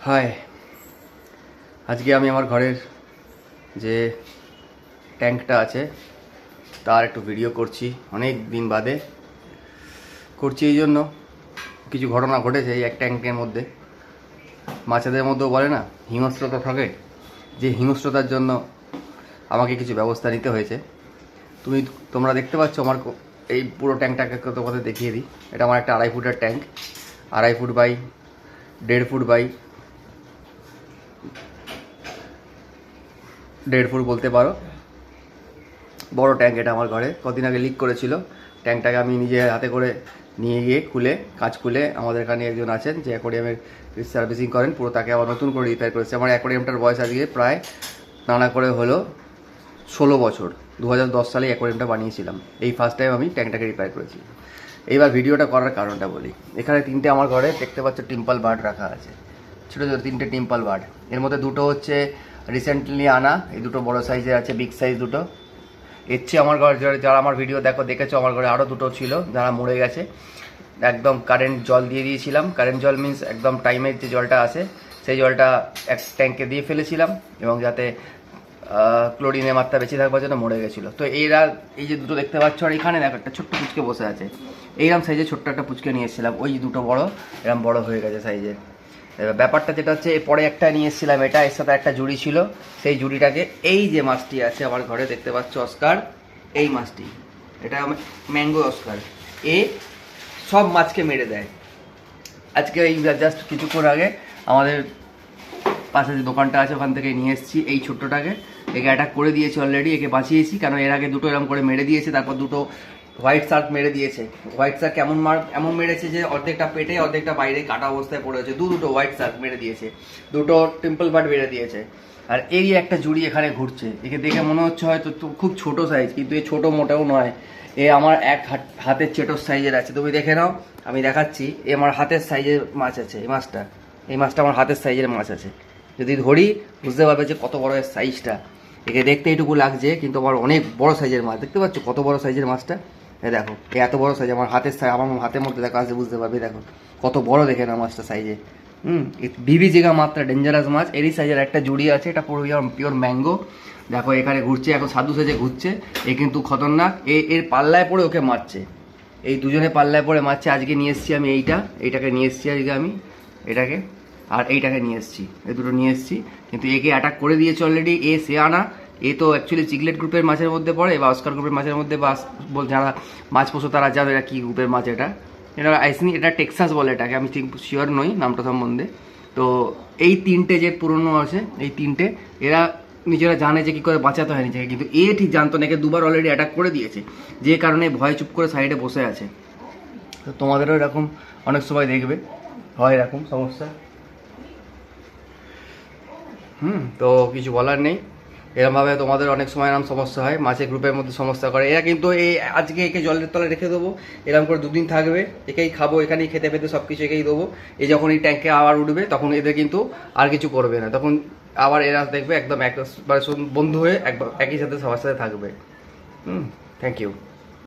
High, আজকে আমি আমার ঘরের যে ট্যাঙ্কটা আছে তার একটু ভিডিও করছি। অনেক দিন বাদে করছি, এই জন্য কিছু ঘটনা ঘটেছে এই এক ট্যাঙ্কের মধ্যে। মাছেদের মধ্যেও বলে না হিংস্রতা থাকে, যে হিংস্রতার জন্য আমাকে কিছু ব্যবস্থা নিতে হয়েছে। তোমরা দেখতে পাচ্ছ আমার এই পুরো ট্যাঙ্কটাকে তোমাদের দেখিয়ে দিই। এটা আমার একটা 2.5 ফুটের tank, 2.5 foot by 1.5 foot by 1.5 foot বলতে পারো। বড় ট্যাঙ্ক এটা আমার ঘরে। কদিন আগে লিক করেছিল, ট্যাঙ্কটাকে আমি নিজে হাতে করে নিয়ে গিয়ে কাঁচ খুলে আমাদের এখানে একজন আছেন যে অ্যাকোয়ারিয়ামের সার্ভিসিং করেন, পুরো তাকে আবার নতুন করে রিপেয়ার করেছে। আমার অ্যাকোয়ারিয়ামটার বয়স আজকে প্রায় নানা করে হলো 16 বছর। 2010 সালে অ্যাকোয়ারিয়ামটা বানিয়েছিলাম, এই ফার্স্ট টাইম আমি ট্যাঙ্কটাকে রিপেয়ার করেছি। এইবার ভিডিওটা করার কারণটা বলি। এখানে 3টে আমার ঘরে দেখতে পাচ্ছ টিম্পল বার্ড রাখা আছে, ছোটো ছোটো 3টে টিম্পল বার্ড। এর মধ্যে দুটো হচ্ছে রিসেন্টলি আনা, এই দুটো বড় সাইজের আছে, বিগ সাইজ দুটো। এর চেয়ে আমার ঘরে যারা আমার ভিডিও দেখেছো আমার ঘরে আরও দুটো ছিল যারা মরে গেছে। একদম কারেন্ট জল দিয়ে দিয়েছিলাম, কারেন্ট জল মিন্স একদম টাইমের যে জলটা আসে সেই জলটা এক ট্যাঙ্কে দিয়ে ফেলেছিলাম, এবং যাতে ক্লোরিনের মাত্রা বেশি থাকবার জন্য মরে গেছিলো। তো এই যে দুটো দেখতে পাচ্ছ, আর এখানে দেখো একটা ছোট্ট পুচকে বসে আছে। এইরকম সাইজের ছোট্ট একটা পুচকে নিয়ে এসেছিলাম, ওই দুটো বড় এরকম বড় হয়ে গেছে সাইজের। ব্যাপারটা যেটা হচ্ছে, পরে একটা নিয়ে এসেছিলাম, এটা এর সাথে একটা জুড়ি ছিল। সেই জুড়িটাকে এই যে মাছটি আছে আমার ঘরে দেখতে পাচ্ছ অস্কার, এই মাছটি, এটা ম্যাঙ্গো অস্কার, এ সব মাছকে মেরে দেয়। আজকে এই জাস্ট কিছুক্ষণ আগে আমাদের পাশে যে দোকানটা আছে ওখান থেকে নিয়ে এসেছি এই ছোট্টটাকে। একে অ্যাটাক করে দিয়েছি অলরেডি, একে বাঁচিয়েছি, কারণ এর আগে দুটো এরকম করে মেরে দিয়েছে। তারপর দুটো হোয়াইট শার্ক মেরে দিয়েছে। হোয়াইট শার্ক এমন মেরেছে যে অর্ধেকটা পেটে অর্ধেকটা বাইরে কাটা অবস্থায় পড়েছে। দুটো হোয়াইট শার্ক মেরে দিয়েছে, দুটো টেম্পল বার্ড মেরে দিয়েছে। আর এই একটা জুড়ি এখানে ঘুরছে, একে দেখে মনে হচ্ছে হয়তো খুব ছোট সাইজ, কিন্তু এ ছোট মোটেও নয়। এ আমার এক হাতের চেটোর সাইজের আছে, তুমি দেখে নাও, আমি দেখাচ্ছি। এ আমার হাতের সাইজের মাছ আছে। এই মাছটা আমার হাতের সাইজের মাছ আছে। যদি ধরি বুঝতে পারবে যে কত বড় এর সাইজটা। একে দেখতে এইটুকু লাগছে, কিন্তু আমার অনেক বড় সাইজের মাছ। দেখতে পাচ্ছ কত বড় সাইজের মাছটা? দেখো এত বড় সাইজ, আমার হাতের মধ্যে দেখো আসলে বুঝতে পারবে। দেখো কত বড়, দেখে না মাছটা সাইজে। বিবি জিগা মাত্রা ডেঞ্জারাস মাছ। এরই সাইজের একটা জুড়ি আছে, এটা পুরো পিওর ম্যাঙ্গো। দেখো এখানে ঘুরছে, এখন সাধু সেজে ঘুরছে। এ কিন্তু খতরনাক, এর পাল্লায় পড়ে ওকে মারছে। এই দুজনে পাল্লায় পড়ে মারছে। আজকে নিয়ে এসেছি আমি এইটাকে নিয়ে এসেছি আজকে আমি এটাকে, আর এইটাকে নিয়ে এসেছি, এই দুটো নিয়ে এসেছি। কিন্তু একে অ্যাটাক করে দিয়েছে অলরেডি। সে আনা, এ তো অ্যাকচুয়ালি চিকলেট গ্রুপের মাছের মধ্যে পড়ে, বা অস্কার গ্রুপের মাছের মধ্যে, বা যারা মাছ পোষো তারা জানো এটা কী গ্রুপের মাছ। এটা আইসিনি, এটা টেক্সাস বলে এটাকে, আমি ঠিক শিওর নই নামটা সম্বন্ধে। তো এই 3টে যে পুরনো আছে, এই 3টে এরা নিজেরা জানে যে কী করে বাঁচাতে হয় নিজেকে, কিন্তু এ ঠিক জানতো না। একে দুবার অলরেডি অ্যাটাক করে দিয়েছে, যে কারণে ভয় চুপ করে সাইডে বসে আছে। তো তোমাদেরও এরকম অনেক সময় দেখবে হয় এরকম সমস্যা। তো কিছু বলার নেই। এরকমভাবে তোমাদের অনেক সময় এরকম সমস্যা হয়, মাছের গ্রুপের মধ্যে সমস্যা করে এরা। কিন্তু আজকে একে জলের তলায় রেখে দেবো, এরকম করে 2 দিন থাকবে, একেই খাবো, এখানেই খেতে পেতে সব কিছু একেই দেবো। যখন এই ট্যাঙ্কে আবার উঠবে তখন এদের কিন্তু আর কিছু করবে না, তখন আবার এরা দেখবে একদম একবারে বন্ধু হয়ে একই সাথে সবার সাথে থাকবে। Thank you.